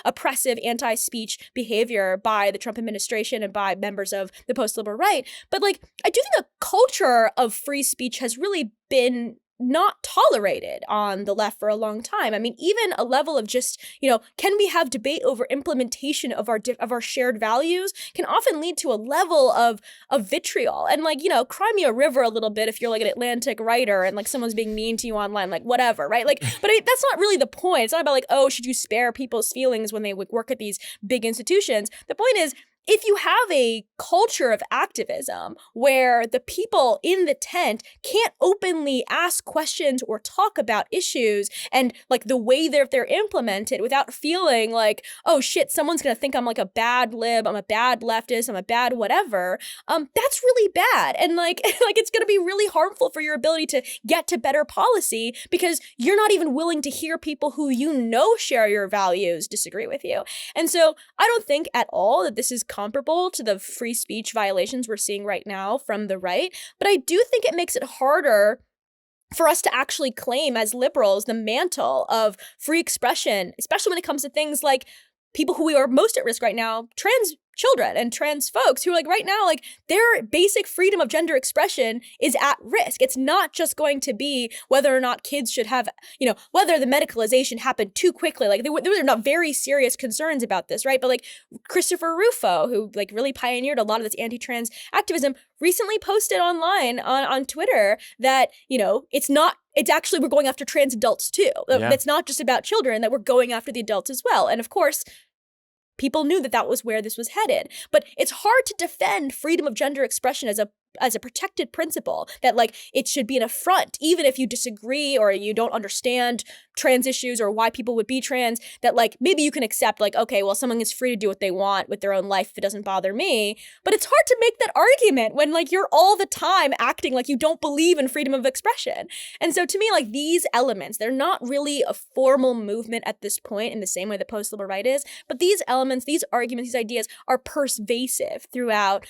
oppressive anti-speech behavior by the Trump administration and by members of the post-liberal right. But like, I do think a culture of free speech has really been not tolerated on the left for a long time. I mean, even a level of just, can we have debate over implementation of our shared values can often lead to a level of vitriol and like, cry me a river a little bit if you're like an Atlantic writer and like someone's being mean to you online, like whatever, right? Like, but that's not really the point. It's not about like, oh, should you spare people's feelings when they work at these big institutions? The point is, if you have a culture of activism where the people in the tent can't openly ask questions or talk about issues and like the way they're implemented without feeling like, oh shit, someone's gonna think I'm like a bad lib, I'm a bad leftist, I'm a bad whatever, that's really bad. And like it's gonna be really harmful for your ability to get to better policy because you're not even willing to hear people who share your values disagree with you. And so I don't think at all that this is comparable to the free speech violations we're seeing right now from the right. But I do think it makes it harder for us to actually claim as liberals the mantle of free expression, especially when it comes to things like people who are most at risk right now, trans children and trans folks who are like right now, like their basic freedom of gender expression is at risk. It's not just going to be whether or not kids should have, whether the medicalization happened too quickly. Like there were not very serious concerns about this, right? But like Christopher Rufo, who like really pioneered a lot of this anti-trans activism, recently posted online on Twitter that, it's actually, we're going after trans adults too. Yeah. It's not just about children, that we're going after the adults as well. And of course, people knew that was where this was headed. But it's hard to defend freedom of gender expression as a protected principle, that like it should be an affront, even if you disagree or you don't understand trans issues or why people would be trans, that like maybe you can accept like, okay, well, someone is free to do what they want with their own life if it doesn't bother me. But it's hard to make that argument when like you're all the time acting like you don't believe in freedom of expression. And so to me, like these elements, they're not really a formal movement at this point in the same way the post-liberal right is, but these elements, these arguments, these ideas are pervasive throughout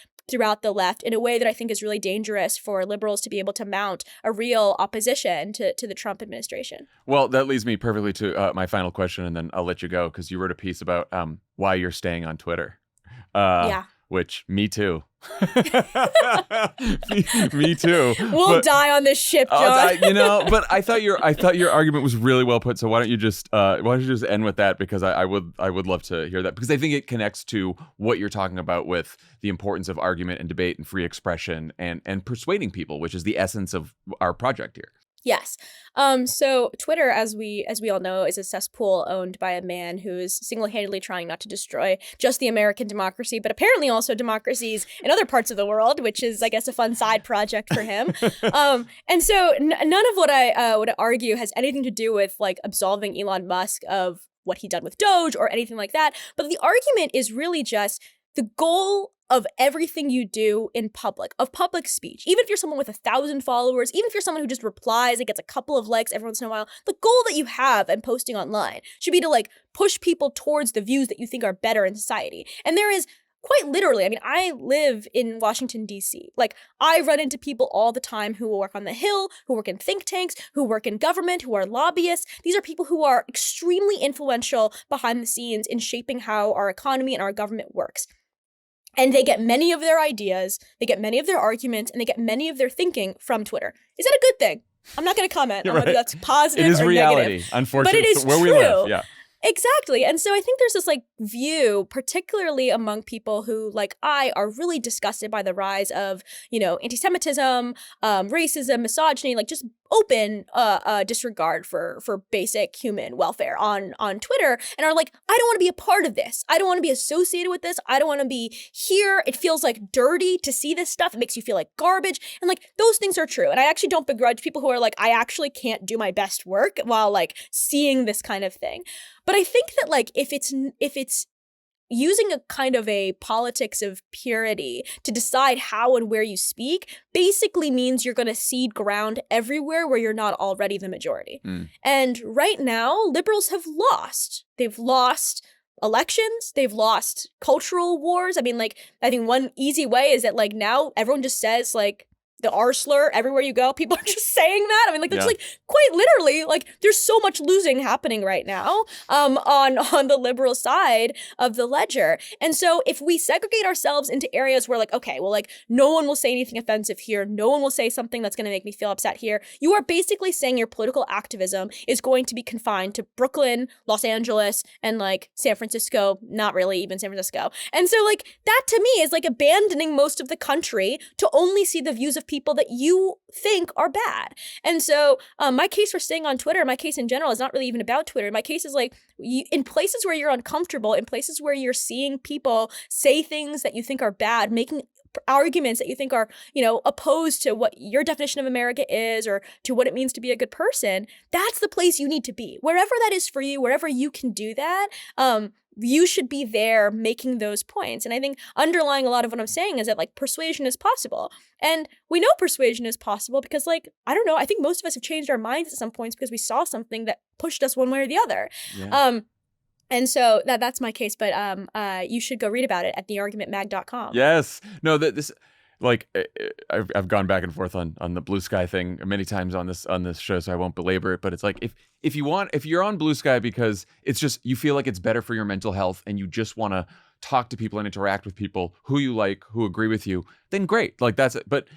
the left in a way that I think is really dangerous for liberals to be able to mount a real opposition to the Trump administration. Well, that leads me perfectly to my final question, and then I'll let you go because you wrote a piece about why you're staying on Twitter. Yeah. Which, me too. me too. We'll die on this ship, John. But I thought your argument was really well put. So why don't you just end with that? Because I would love to hear that, because I think it connects to what you're talking about with the importance of argument and debate and free expression and persuading people, which is the essence of our project here. Yes. So Twitter, as we all know, is a cesspool owned by a man who is single-handedly trying not to destroy just the American democracy, but apparently also democracies in other parts of the world, which is, I guess, a fun side project for him. And so none of what I would argue has anything to do with like absolving Elon Musk of what he done with Doge or anything like that. But the argument is really just the goal of everything you do in public, of public speech. Even if you're someone with 1,000 followers, even if you're someone who just replies and gets a couple of likes every once in a while, the goal that you have in posting online should be to like push people towards the views that you think are better in society. And there is quite literally, I mean, I live in Washington, D.C. Like, I run into people all the time who work on the Hill, who work in think tanks, who work in government, who are lobbyists. These are people who are extremely influential behind the scenes in shaping how our economy and our government works. And they get many of their ideas, they get many of their arguments, and they get many of their thinking from Twitter. Is that a good thing? I'm not going to comment on whether that's positive or negative. It is reality, unfortunately. But it is where true. We live, yeah. Exactly. And so I think there's this like view, particularly among people who like I are really disgusted by the rise of, you know, anti-Semitism, racism, misogyny, like just open disregard for basic human welfare on Twitter, and are like, I don't want to be a part of this. I don't want to be associated with this. I don't want to be here. It feels like dirty to see this stuff. It makes you feel like garbage. And like those things are true. And I actually don't begrudge people who are like, I actually can't do my best work while like seeing this kind of thing. But I think that like if it's using a kind of a politics of purity to decide how and where you speak basically means you're going to cede ground everywhere where you're not already the majority. And right now, liberals have lost. They've lost elections. They've lost cultural wars. I mean, like, I think one easy way is that like now everyone just says like, the R slur everywhere you go. People are just saying that. I mean, like, that's like quite literally, like, there's so much losing happening right now on the liberal side of the ledger. And so if we segregate ourselves into areas where like, okay, well, like, no one will say anything offensive here. No one will say something that's going to make me feel upset here. You are basically saying your political activism is going to be confined to Brooklyn, Los Angeles, and like San Francisco, not really even San Francisco. And so like that to me is like abandoning most of the country to only see the views of people that you think are bad. And so my case for staying on Twitter, my case in general is not really even about Twitter. My case is like in places where you're uncomfortable, in places where you're seeing people say things that you think are bad, making arguments that you think are, you know, opposed to what your definition of America is or to what it means to be a good person, that's the place you need to be. Wherever that is for you, wherever you can do that, you should be there making those points. And I think underlying a lot of what I'm saying is that like persuasion is possible. And we know persuasion is possible because like, I don't know, I think most of us have changed our minds at some points because we saw something that pushed us one way or the other. Yeah. And so that's my case, but you should go read about it at theargumentmag.com. Yes. No, this like I've gone back and forth on the Blue Sky thing many times on this show, so I won't belabor it. But it's like if you're on Blue Sky because it's just you feel like it's better for your mental health and you just want to talk to people and interact with people who you like, who agree with you, then great. Like that's it. But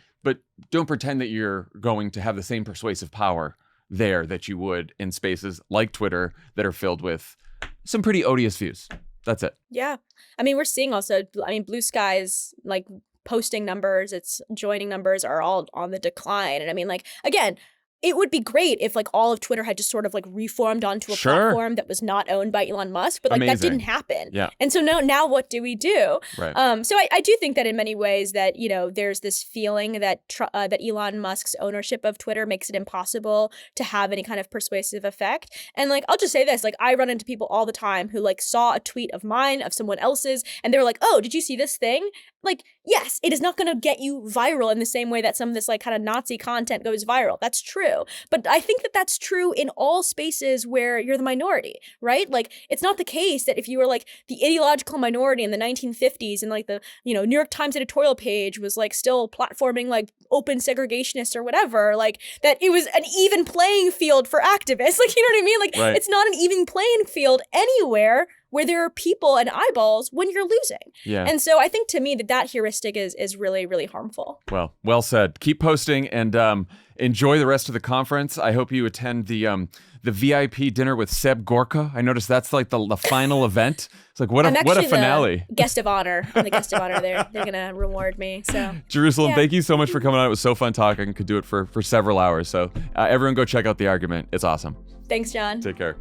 don't pretend that you're going to have the same persuasive power there that you would in spaces like Twitter that are filled with some pretty odious views. That's it. Yeah. I mean, we're seeing also, Blue Sky's like posting numbers, its joining numbers are all on the decline. And I mean, like, again, it would be great if like all of Twitter had just sort of like reformed onto a platform that was not owned by Elon Musk, but like that didn't happen. Yeah. And so now what do we do? Right. So I do think that in many ways that, you know, there's this feeling that that Elon Musk's ownership of Twitter makes it impossible to have any kind of persuasive effect. And like, I'll just say this, like I run into people all the time who like saw a tweet of mine, of someone else's, and they were like, oh, did you see this thing? Like, yes, it is not going to get you viral in the same way that some of this like kind of Nazi content goes viral. That's true. But I think that that's true in all spaces where you're the minority, right? Like, it's not the case that if you were like the ideological minority in the 1950s and like the, you know, New York Times editorial page was like still platforming like open segregationists or whatever, like that it was an even playing field for activists. Like, you know what I mean? Like, It's not an even playing field anywhere where there are people and eyeballs when you're losing. Yeah. And so I think to me that heuristic is really, really harmful. Well said. Keep posting and enjoy the rest of the conference. I hope you attend the VIP dinner with Seb Gorka. I noticed that's like the final event. It's like what a finale. The guest of honor. I'm the guest of honor there. They're gonna reward me. So Jerusalem, thank you so much for coming on. It was so fun talking. Could do it for several hours. So everyone go check out The Argument. It's awesome. Thanks, Jon. Take care.